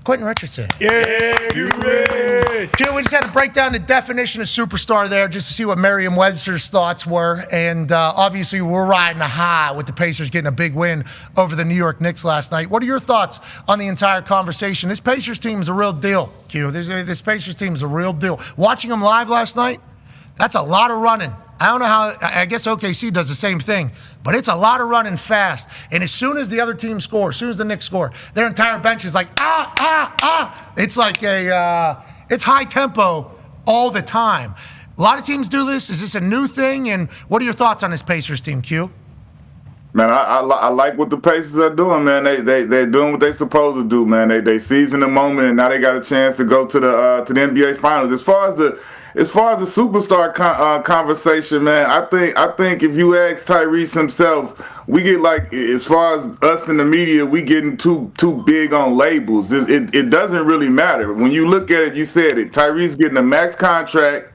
Quentin Richardson. Yeah, you rich. Q, we just had to break down the definition of superstar there just to see what Merriam-Webster's thoughts were. And obviously, we're riding a high with the Pacers getting a big win over the New York Knicks last night. What are your thoughts on the entire conversation? This Pacers team is a real deal, Q. This Pacers team is a real deal. Watching them live last night, that's a lot of running. I don't know how, I guess OKC does the same thing, but it's a lot of running fast. And as soon as the other team scores, as soon as the Knicks score, their entire bench is like, It's like it's high tempo all the time. A lot of teams do this. Is this a new thing? And what are your thoughts on this Pacers team, Q? Man, I like what the Pacers are doing, man. They're doing what they're supposed to do, man. They seizing the moment, and now they got a chance to go to the NBA Finals. As far as the superstar conversation, man, I think if you ask Tyrese himself, we get like, as far as us in the media, we getting too big on labels. It doesn't really matter. When you look at it, you said it. Tyrese getting a max contract.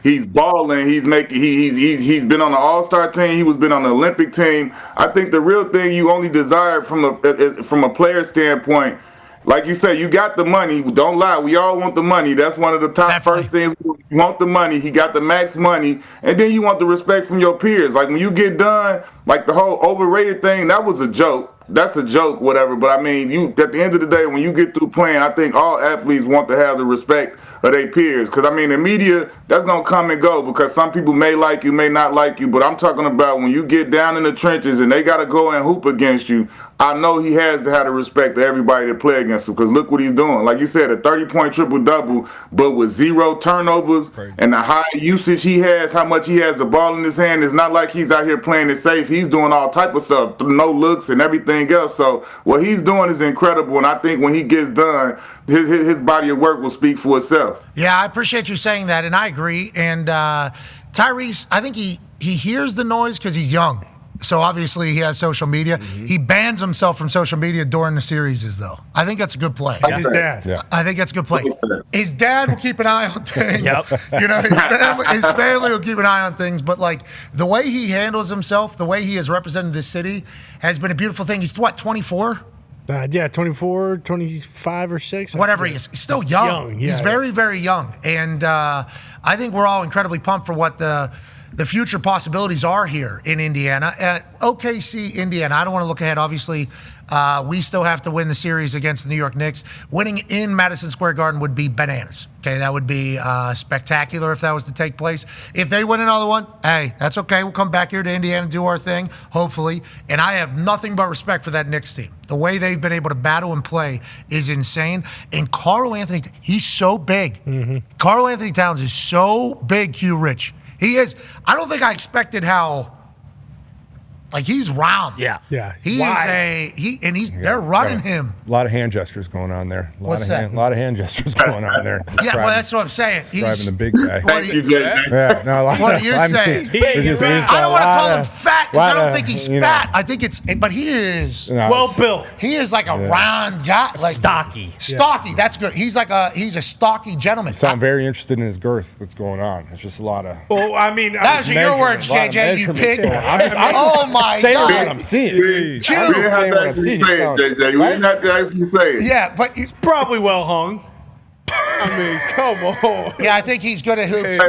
He's balling. He's been on the All-Star team. He's been on the Olympic team. I think the real thing you only desire from a player standpoint, like you say, you got the money. Don't lie. We all want the money. That's one of the top first things. You want the money. He got the max money. And then you want the respect from your peers. Like when you get done, like the whole overrated thing, that was a joke. That's a joke, whatever. But I mean, at the end of the day, when you get through playing, I think all athletes want to have the respect of their peers. Because, I mean, the media, that's going to come and go because some people may like you, may not like you. But I'm talking about when you get down in the trenches and they got to go and hoop against you, I know he has to have the respect of everybody that play against him because look what he's doing. Like you said, a 30-point triple-double, but with 0 turnovers and the high usage he has, how much he has the ball in his hand, it's not like he's out here playing it safe. He's doing all type of stuff, no looks and everything else. So what he's doing is incredible, and I think when he gets done, his body of work will speak for itself. Yeah, I appreciate you saying that, and I agree. And Tyrese, I think he hears the noise because he's young. So obviously he has social media. Mm-hmm. He bans himself from social media during the series, though. I think that's a good play. Like his dad. Yeah. I think that's a good play. His dad will keep an eye on things. Yep. You know, his family will keep an eye on things. But like the way he handles himself, the way he has represented this city, has been a beautiful thing. He's what, 24? Yeah, 24, 25 or 6. Whatever he is. He's still young. He's very, very young. And I think we're all incredibly pumped for what the future possibilities are here in Indiana. OKC, Indiana, I don't want to look ahead. Obviously, we still have to win the series against the New York Knicks. Winning in Madison Square Garden would be bananas. Okay, that would be spectacular if that was to take place. If they win another one, hey, that's okay. We'll come back here to Indiana, do our thing, hopefully. And I have nothing but respect for that Knicks team. The way they've been able to battle and play is insane. And Karl Anthony, he's so big. Mm-hmm. Karl Anthony Towns is so big, Q Rich. He is. I don't think I expected how. Like he's round. Yeah. He is they're running him. A lot of hand gestures going on there. A lot of hand gestures going on there. Yeah, well, that's what I'm saying. He's driving the big guy. What are you saying? I don't want to call him fat because I don't think he's fat. I think but he is well built. He is like a round guy, like stocky. Stocky. That's good. He's a stocky gentleman. So I'm very interested in his girth. That's going on. It's just a lot of. Oh, I mean, those are your words, JJ. You pig. Oh my saying God. what I'm seeing. We didn't have to actually say it, JJ. We didn't have to actually say it. Yeah, but he's probably well hung. I mean, come on. Yeah, I think he's good at hoops.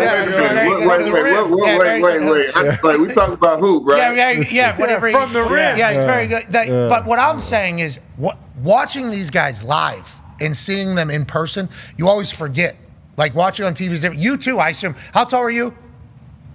Wait. We talking about hoop, right? Yeah, whatever. From the rim. Yeah, he's very good. But what I'm saying is, watching these guys live and seeing them in person, you always forget. Like watching on TV is different. You too, I assume. How tall are you?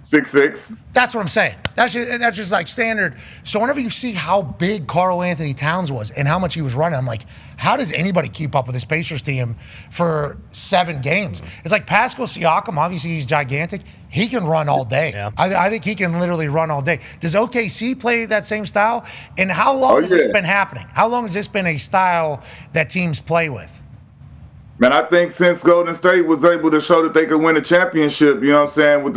6'6". That's what I'm saying. That's just like standard. So whenever you see how big Karl Anthony Towns was and how much he was running, I'm like, how does anybody keep up with this Pacers team for 7 games? It's like Pascal Siakam, obviously he's gigantic. He can run all day. Yeah. I think he can literally run all day. Does OKC play that same style? And how long has this been happening? How long has this been a style that teams play with? Man, I think since Golden State was able to show that they could win a championship, you know what I'm saying, with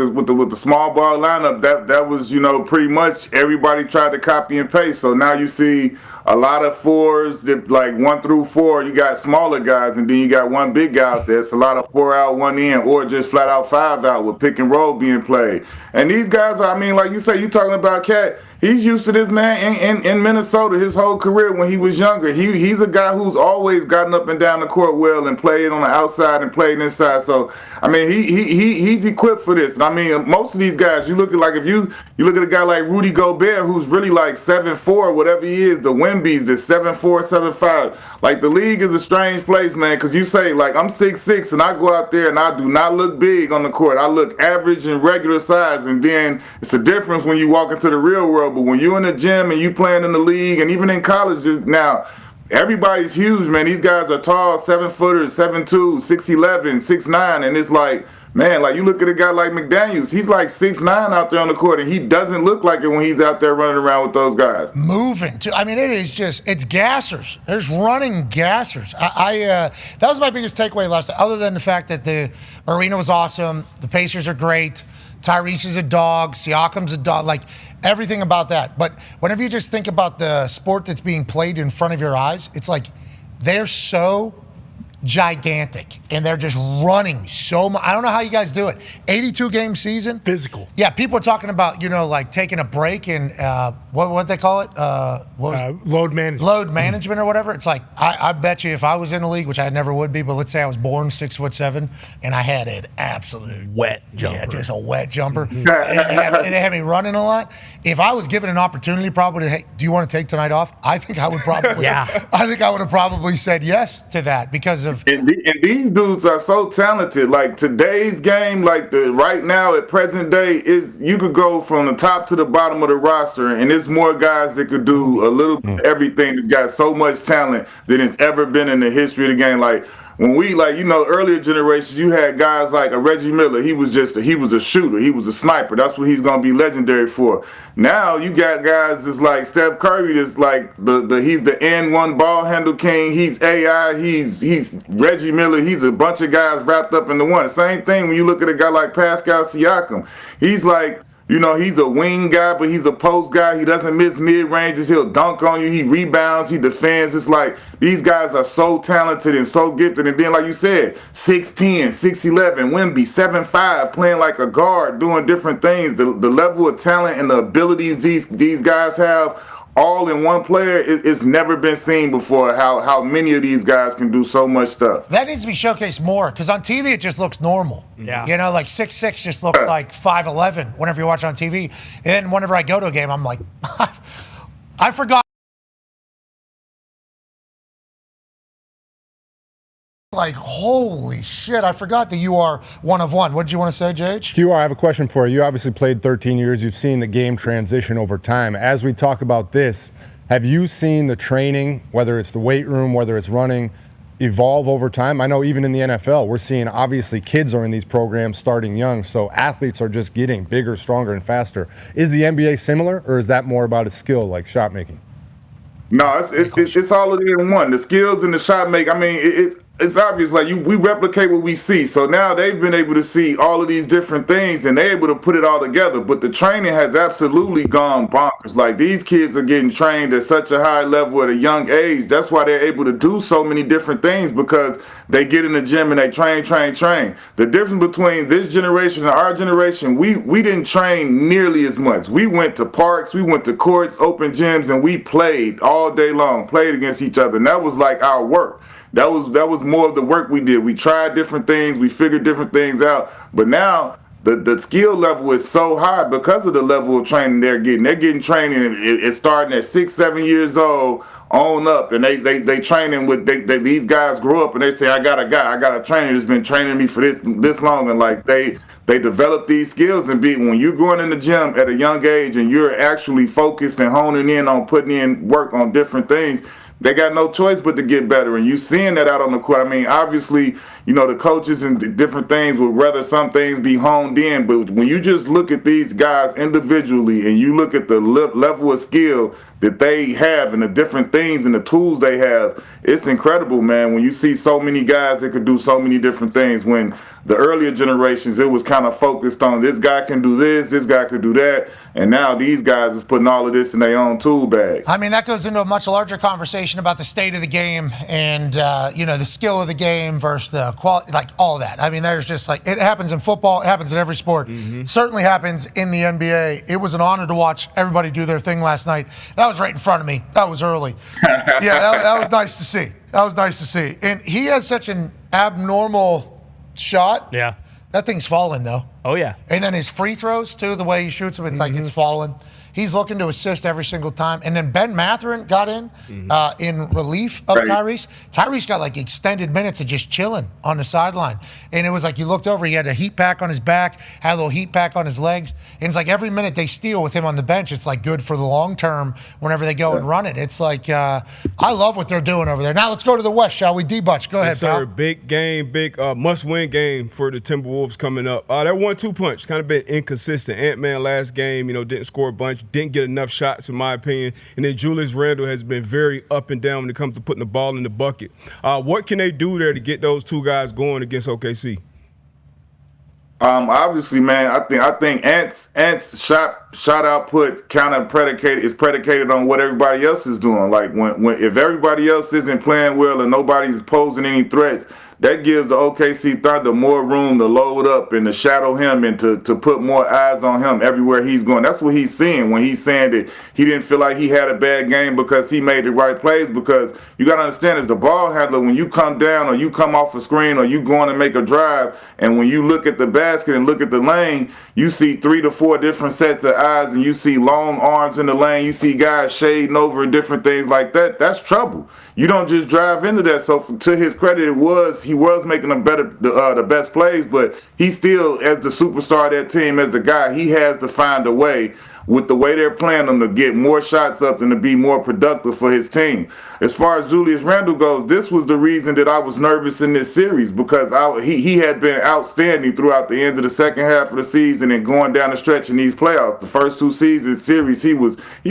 the small ball lineup, that was, pretty much everybody tried to copy and paste. So now you see a lot of fours, that like 1 through 4, you got smaller guys, and then you got one big guy out there. It's a lot of 4 out, 1 in, or just flat out 5 out with pick and roll being played. And these guys, I mean, like you say, you talking about Cat. He's used to this, man, in Minnesota his whole career when he was younger. He's a guy who's always gotten up and down the court well and played on the outside and played inside. So, I mean, he's equipped for this. And I mean, most of these guys, you look at, like, if you look at a guy like Rudy Gobert, who's really like 7'4", whatever he is, the Wemby's, the 7'4", 7'5". Like, the league is a strange place, man, because you say, like, I'm 6'6", and I go out there and I do not look big on the court. I look average and regular size, and then it's a difference when you walk into the real world. But when you're in the gym and you playing in the league, and even in college now, everybody's huge, man. These guys are tall, 7-footers, 7'2", 6'11", 6'9", and it's like, man, like you look at a guy like McDaniels, he's like 6'9" out there on the court, and he doesn't look like it when he's out there running around with those guys. Moving too. I mean, it is just, it's gassers. There's running gassers. That was my biggest takeaway last night, other than the fact that the arena was awesome, the Pacers are great, Tyrese is a dog, Siakam's a dog, like everything about that. But whenever you just think about the sport that's being played in front of your eyes, it's like they're so gigantic and they're just running so much. I don't know how you guys do it. 82-game season. Physical. Yeah, people are talking about, like taking a break and what they call it? Load management. Load management or whatever. It's like, I bet you if I was in a league, which I never would be, but let's say I was born 6'7", and I had an absolute wet jumper. Yeah, just a wet jumper. and they had me running a lot. If I was given an opportunity, probably, hey, do you want to take tonight off? I think I would probably. I think I would have probably said yes to that because of. And these dudes are so talented. Like today's game, like right now at present day, is you could go from the top to the bottom of the roster, and there's more guys that could do a little bit of everything. That's got so much talent than it's ever been in the history of the game. Like when we, earlier generations, you had guys like a Reggie Miller. He was a shooter. He was a sniper. That's what he's gonna be legendary for. Now you got guys that's like Steph Curry. That's like he's the N1 ball handle king. He's AI. He's Reggie Miller. He's a bunch of guys wrapped up into one. Same thing when you look at a guy like Pascal Siakam. He's like. He's a wing guy, but he's a post guy. He doesn't miss mid-ranges. He'll dunk on you. He rebounds. He defends. It's like these guys are so talented and so gifted. And then, like you said, 6'10", 6'11", Wemby, 7'5", playing like a guard, doing different things. The level of talent and the abilities these guys have all in one player, it's never been seen before how many of these guys can do so much stuff. That needs to be showcased more because on TV it just looks normal. Yeah. Like 6'6" just looks like 5'11" whenever you watch it on TV. And then whenever I go to a game, I'm like, I forgot. Like, holy shit, I forgot that you are one of one. What did you want to say, JH? QR, I have a question for you. You obviously played 13 years. You've seen the game transition over time. As we talk about this, have you seen the training, whether it's the weight room, whether it's running, evolve over time? I know even in the NFL, we're seeing obviously kids are in these programs starting young, so athletes are just getting bigger, stronger, and faster. Is the NBA similar, or is that more about a skill like shot making? No, it's all of it in one. The skills and the shot make. I mean, it's obvious. Like we replicate what we see. So now they've been able to see all of these different things, and they're able to put it all together. But the training has absolutely gone bonkers. Like these kids are getting trained at such a high level at a young age. That's why they're able to do so many different things because they get in the gym and they train. The difference between this generation and our generation, we didn't train nearly as much. We went to parks, we went to courts, open gyms, and we played all day long, played against each other. And that was like our work. That was more of the work we did. We tried different things. We figured different things out. But now the skill level is so high because of the level of training they're getting. They're getting training. It's starting at 6, 7 years old on up, and they training with these guys grow up and they say, I got a trainer that's been training me for this long, and like they develop these skills. And when you're going in the gym at a young age and you're actually focused and honing in on putting in work on different things, they got no choice but to get better. And you seeing that out on the court. I mean, obviously, the coaches and the different things would rather some things be honed in. But when you just look at these guys individually and you look at the level of skill that they have and the different things and the tools they have, it's incredible, man. When you see so many guys that could do so many different things, when the earlier generations, it was kind of focused on this guy can do this guy could do that, and now these guys is putting all of this in their own tool bag. I mean, that goes into a much larger conversation about the state of the game and, the skill of the game versus the quality, like all that. I mean, there's just like, it happens in football, it happens in every sport. Certainly happens in the NBA. It was an honor to watch everybody do their thing last night. That was right in front of me. That was early. Yeah, that was nice to see. That was nice to see. And he has such an abnormal shot. Yeah. That thing's falling, though. Oh, yeah. And then his free throws, too, the way he shoots them, it's like it's falling. He's looking to assist every single time. And then Ben Mathurin got in relief of Tyrese. Tyrese got like extended minutes of just chilling on the sideline. And it was like you looked over, he had a heat pack on his back, had a little heat pack on his legs. And it's like every minute they steal with him on the bench, it's like good for the long term whenever they go and run it. It's like, I love what they're doing over there. Now let's go to the West, shall we? D-Butch, go ahead, pal. Big game, big must-win game for the Timberwolves coming up. That 1-2 punch kind of been inconsistent. Ant-Man last game, didn't score a bunch. Didn't get enough shots, in my opinion. And then Julius Randle has been very up and down when it comes to putting the ball in the bucket. What can they do there to get those two guys going against OKC? Obviously, man, I think Ant's shot output kind of predicated on what everybody else is doing. Like when if everybody else isn't playing well and nobody's posing any threats, that gives the OKC Thunder more room to load up and to shadow him and to put more eyes on him everywhere he's going. That's what he's seeing when he's saying that he didn't feel like he had a bad game because he made the right plays. Because you got to understand, as the ball handler, when you come down or you come off a screen or you going to make a drive, and when you look at the basket and look at the lane, you see 3 to 4 different sets of eyes, and you see long arms in the lane. You see guys shading over and different things like that. That's trouble. You don't just drive into that. So to his credit, he was making the best plays, but he still, as the superstar of that team, as the guy, he has to find a way, with the way they're playing them, to get more shots up and to be more productive for his team. As far as Julius Randle goes, this was the reason that I was nervous in this series, because he had been outstanding throughout the end of the second half of the season and going down the stretch in these playoffs. The first 2 series, he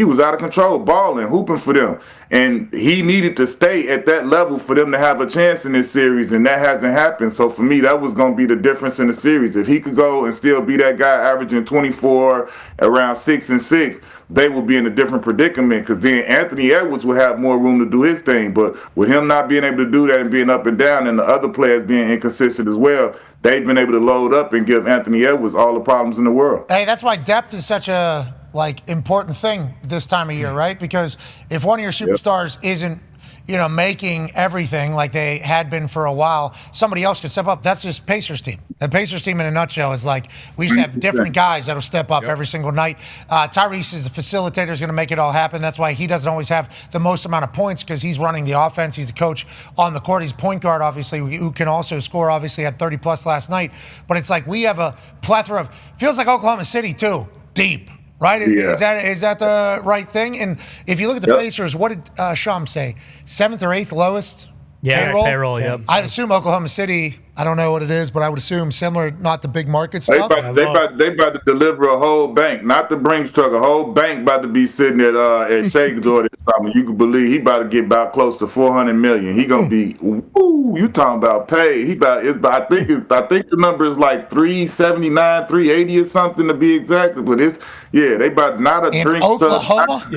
was out of control, balling, hooping for them. And he needed to stay at that level for them to have a chance in this series, and that hasn't happened. So for me, that was going to be the difference in the series. If he could go and still be that guy averaging 24, around 6 and 6, they will be in a different predicament, because then Anthony Edwards will have more room to do his thing. But with him not being able to do that and being up and down, and the other players being inconsistent as well, they've been able to load up and give Anthony Edwards all the problems in the world. Hey, that's why depth is such a important thing this time of year, right? Because if one of your superstars isn't, making everything like they had been for a while, somebody else could step up. That's just Pacers team. The Pacers team in a nutshell is like, we just have different guys that'll step up every single night. Tyrese is the facilitator, is going to make it all happen. That's why he doesn't always have the most amount of points, because he's running the offense. He's the coach on the court. He's point guard, obviously, who can also score. Obviously had 30 plus last night. But it's like we have a plethora of, feels like Oklahoma City too, deep. Right? Yeah. Is that the right thing? And if you look at the Pacers, what did Sham say? 7th or 8th lowest payroll? Yep. I'd assume Oklahoma City, I don't know what it is, but I would assume similar, not the big market stuff. They about to deliver a whole bank, not the Brinks truck, a whole bank about to be sitting at Shakes or this time. You can believe he about to get about close to $400 million. He gonna be, you talking about pay? I think the number is like 379, 380 or something to be exact. But they about not a in drink Oklahoma. He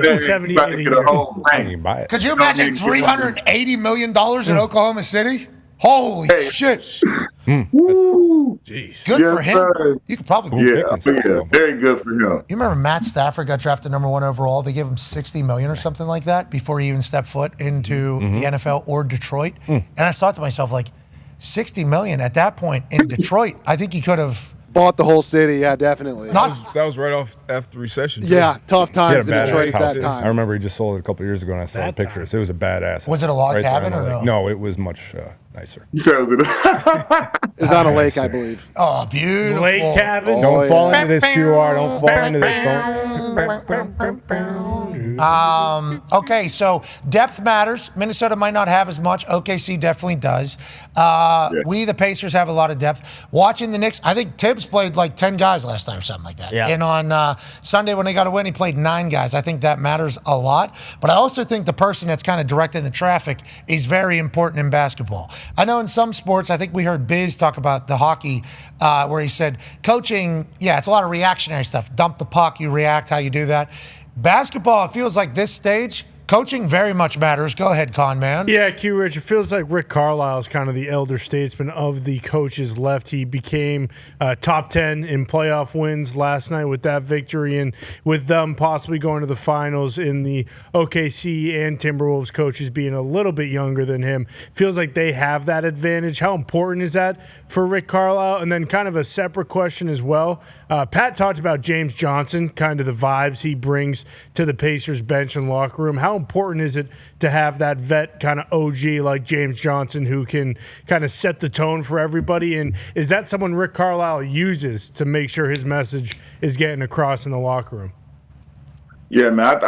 about to get a whole bank. Could you imagine $380 million in Oklahoma City? Holy shit. Woo. Jeez. Good for him. Sir. You could probably very good for him. You remember Matt Stafford got drafted number 1 overall? They gave him $60 million or something like that before he even stepped foot into the NFL or Detroit. And I thought to myself, like, $60 million at that point in Detroit, I think he could have bought the whole city. Yeah, definitely. That was right off after the recession. Too. Yeah, tough times in Detroit at that time. I remember he just sold it a couple years ago, and I saw the pictures. It was a badass. Was it a log cabin or no? No, it was much nicer. He says it. It's on a lake, I believe. Oh, beautiful. Lake cabin. Don't fall into this QR. Don't fall into this. Don't. Okay, so depth matters. Minnesota might not have as much. OKC definitely does. We, the Pacers, have a lot of depth. Watching the Knicks, I think Tibbs played like 10 guys last night or something like that. Yeah. And on Sunday when they got a win, he played 9 guys. I think that matters a lot. But I also think the person that's kind of directing the traffic is very important in basketball. I know in some sports, I think we heard Biz talk about the hockey where he said, coaching, yeah, it's a lot of reactionary stuff. Dump the puck, you react, how you do that. Basketball, it feels like this stage, coaching very much matters. Go ahead, Con Man. Yeah, Q Rich, it feels like Rick Carlisle is kind of the elder statesman of the coaches left. He became top 10 in playoff wins last night with that victory, and with them possibly going to the finals in the OKC and Timberwolves coaches being a little bit younger than him. Feels like they have that advantage. How important is that for Rick Carlisle? And then kind of a separate question as well. Pat talked about James Johnson, kind of the vibes he brings to the Pacers bench and locker room. How important is it to have that vet kind of OG like James Johnson who can kind of set the tone for everybody? And is that someone Rick Carlisle uses to make sure his message is getting across in the locker room? Yeah, man.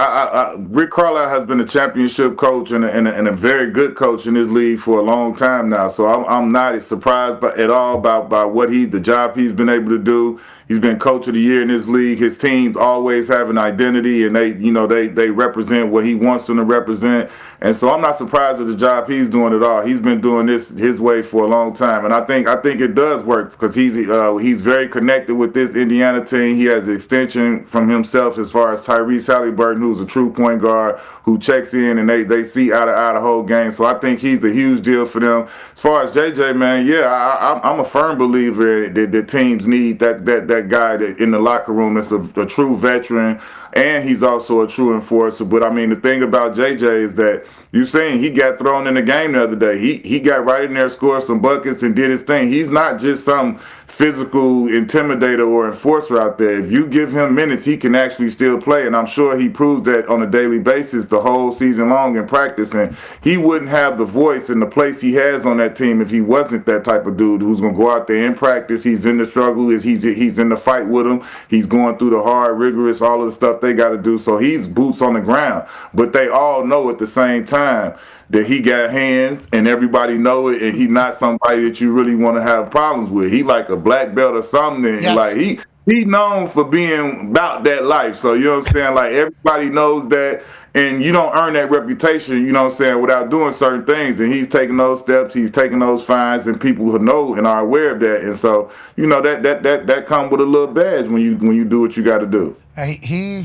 Rick Carlisle has been a championship coach and a very good coach in this league for a long time now. So I'm not surprised at all by what the job he's been able to do. He's been coach of the year in this league. His teams always have an identity, and they represent what he wants them to represent. And so I'm not surprised at the job he's doing at all. He's been doing this his way for a long time, and I think it does work because he's very connected with this Indiana team. He has an extension from himself as far as Tyrese Halliburton, who's a true point guard who checks in, and they see out of the whole game. So I think he's a huge deal for them. As far as JJ, man, yeah, I'm a firm believer that teams need that guy in the locker room that's a true veteran, and he's also a true enforcer. But I mean, the thing about JJ is that you've seen he got thrown in the game the other day. He got right in there, scored some buckets, and did his thing. He's not just some physical intimidator or enforcer out there. If you give him minutes, he can actually still play, and I'm sure he proves that on a daily basis the whole season long in practice. And he wouldn't have the voice and the place he has on that team if he wasn't that type of dude who's going to go out there in practice. He's in the struggle. He's in the fight with them. He's going through the hard, rigorous, all of the stuff they got to do. So he's boots on the ground. But they all know at the same time that he got hands, and everybody know it, and he's not somebody that you really want to have problems with. He like a black belt or something. Yes. Like he known for being about that life. So you know what I'm saying? Like everybody knows that, and you don't earn that reputation, you know what I'm saying, without doing certain things. And he's taking those steps, he's taking those fines, and people who know and are aware of that. And so, you know, that comes with a little badge when you do what you got to do. He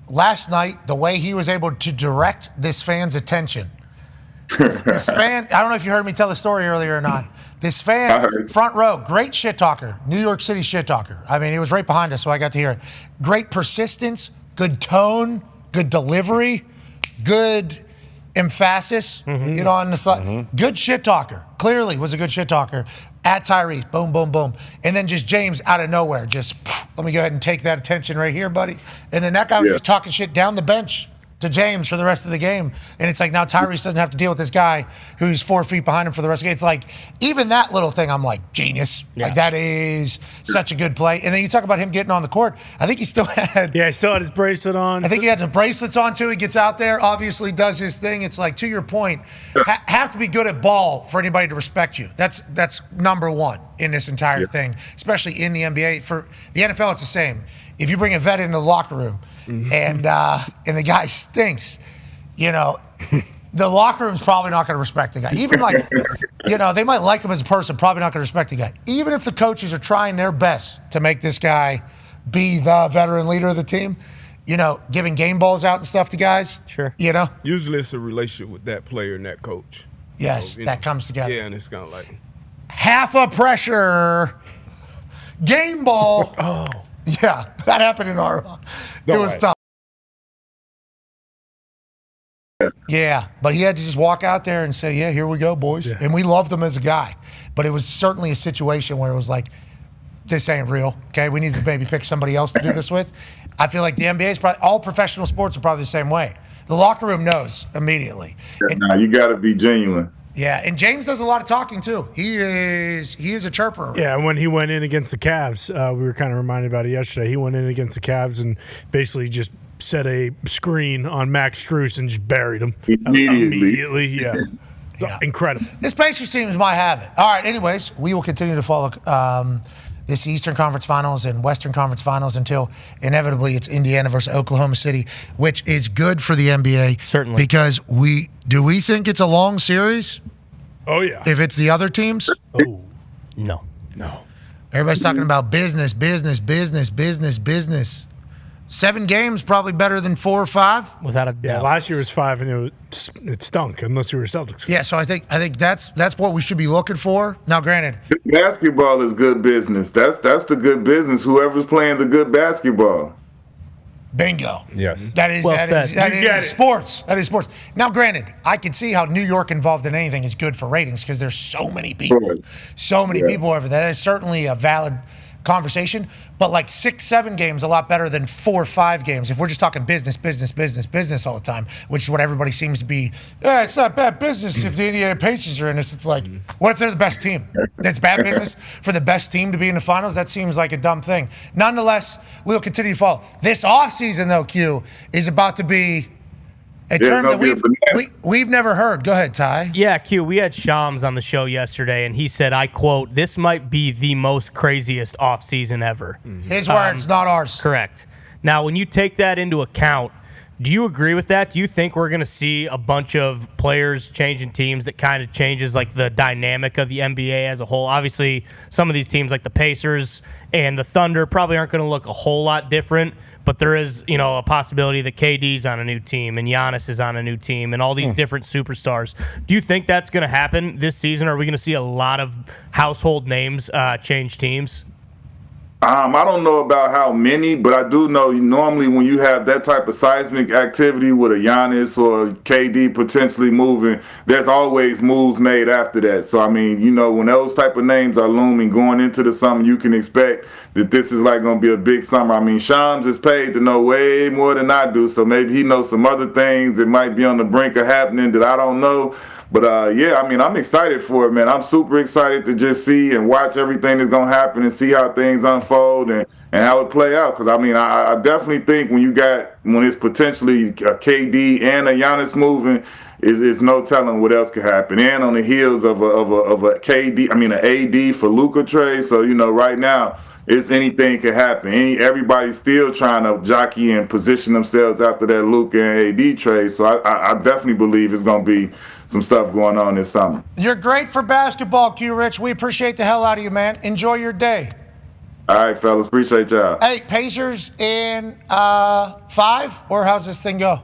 last night, the way he was able to direct this fan's attention. This fan, I don't know if you heard me tell the story earlier or not. This fan, front row, great shit talker, New York City shit talker. I mean, he was right behind us, so I got to hear it. Great persistence, good tone, good delivery, good emphasis, you know, on the side. Good shit talker. Clearly was a good shit talker. At Tyrese, boom, boom, boom. And then just James out of nowhere, just, let me go ahead and take that attention right here, buddy. And then that guy was just talking shit down the bench to James for the rest of the game. And it's like now Tyrese doesn't have to deal with this guy who's 4 feet behind him for the rest of the game. It's like, even that little thing, I'm like, genius. Yeah. Like, that is such a good play. And then you talk about him getting on the court. I think he still had... Yeah, he still had his bracelet on. I think he had the bracelets on, too. He gets out there, obviously does his thing. It's like, to your point, have to be good at ball for anybody to respect you. That's number one in this entire thing, especially in the NBA. For the NFL, it's the same. If you bring a vet into the locker room, and the guy stinks, you know, the locker room's probably not going to respect the guy. Even like, you know, they might like him as a person, probably not going to respect the guy. Even if the coaches are trying their best to make this guy be the veteran leader of the team, you know, giving game balls out and stuff to guys. Sure. You know? Usually it's a relationship with that player and that coach. Yes, so, that comes together. Yeah, and it's kind of like... half a pressure game ball. Oh. Yeah, that happened in our... It was tough. Yeah, but he had to just walk out there and say, yeah, here we go, boys. Yeah. And we loved him as a guy. But it was certainly a situation where it was like, this ain't real, okay? We need to maybe pick somebody else to do this with. I feel like the NBA is probably, all professional sports are probably the same way. The locker room knows immediately. Now you got to be genuine. Yeah, and James does a lot of talking too. He is a chirper. Yeah, when he went in against the Cavs, we were kind of reminded about it yesterday. He went in against the Cavs and basically just set a screen on Max Strus and just buried him Immediately. Yeah. Incredible. This Pacers team might have it. All right, anyways, we will continue to follow this Eastern Conference Finals and Western Conference Finals until inevitably it's Indiana versus Oklahoma City, which is good for the NBA. Certainly. Because we think it's a long series? Oh, yeah. If it's the other teams? Oh. No. Everybody's talking about business. 7 games probably better than 4 or 5. Without a doubt. Yeah, last year was 5 and it stunk unless you were Celtics. Yeah, so I think that's what we should be looking for. Now, granted, Basketball is good business. That's the good business. Whoever's playing the good basketball. bingo. Yes. That is sports. That is sports. Now, granted, I can see how New York involved in anything is good for ratings because there's so many people. So many people over there. That is certainly a valid conversation. But like 6-7 games, a lot better than 4 or 5 games. If we're just talking business all the time, which is what everybody seems to be. Yeah, it's not bad business if the Indiana Pacers are in this. It's like, what if they're the best team? That's bad business for the best team to be in the finals? That seems like a dumb thing. Nonetheless, we'll continue to follow. This offseason, though, Q, is about to be a term that we've never heard. Go ahead, Ty. Yeah, Q, we had Shams on the show yesterday, and he said, I quote, "This might be the most craziest offseason ever." His words, not ours. Correct. Now, when you take that into account, do you agree with that? Do you think we're going to see a bunch of players changing teams that kind of changes like the dynamic of the NBA as a whole? Obviously, some of these teams like the Pacers and the Thunder probably aren't going to look a whole lot different. But there is, a possibility that KD's on a new team and Giannis is on a new team and all these different superstars. Do you think that's going to happen this season? Are we going to see a lot of household names change teams? I don't know about how many, but I do know normally when you have that type of seismic activity with a Giannis or KD potentially moving, there's always moves made after that. So, I mean, when those type of names are looming going into the summer, you can expect that this is like going to be a big summer. I mean, Shams is paid to know way more than I do, so maybe he knows some other things that might be on the brink of happening that I don't know. But, I'm excited for it, man. I'm super excited to just see and watch everything that's going to happen and see how things unfold and how it play out. Because, I definitely think when it's potentially a KD and a Giannis moving, is no telling what else could happen. And on the heels of a KD, an AD for Luka trade. So, right now, it's anything can happen. Everybody's still trying to jockey and position themselves after that Luka and AD trade. So I definitely believe it's going to be some stuff going on this summer. You're great for basketball, Q Rich. We appreciate the hell out of you, man. Enjoy your day. All right, fellas. Appreciate y'all. Hey, Pacers in 5, or how's this thing go?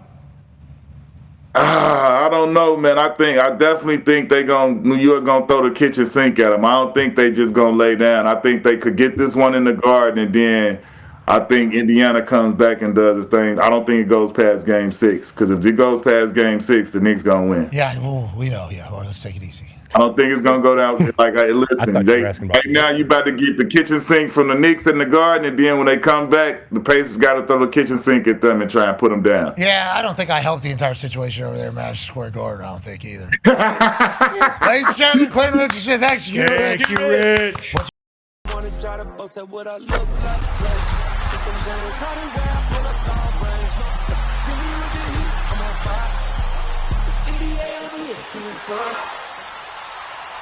I don't know, man. I definitely think New York gonna throw the kitchen sink at them. I don't think they just gonna lay down. I think they could get this one in the Garden, and then I think Indiana comes back and does its thing. I don't think it goes past Game 6, because if it goes past Game 6, the Knicks gonna win. Yeah, we know. Yeah, well, let's take it easy. I don't think it's gonna go down like listen. Right now, you about to get the kitchen sink from the Knicks in the Garden, and then when they come back, the Pacers got to throw the kitchen sink at them and try and put them down. Yeah, I don't think I helped the entire situation over there in Madison Square Garden. I don't think either. Ladies and gentlemen, Quentin Richardson, thanks, Q. Thank you, Rich. Jimmy with the heat, I'm on fire. It's Indiana,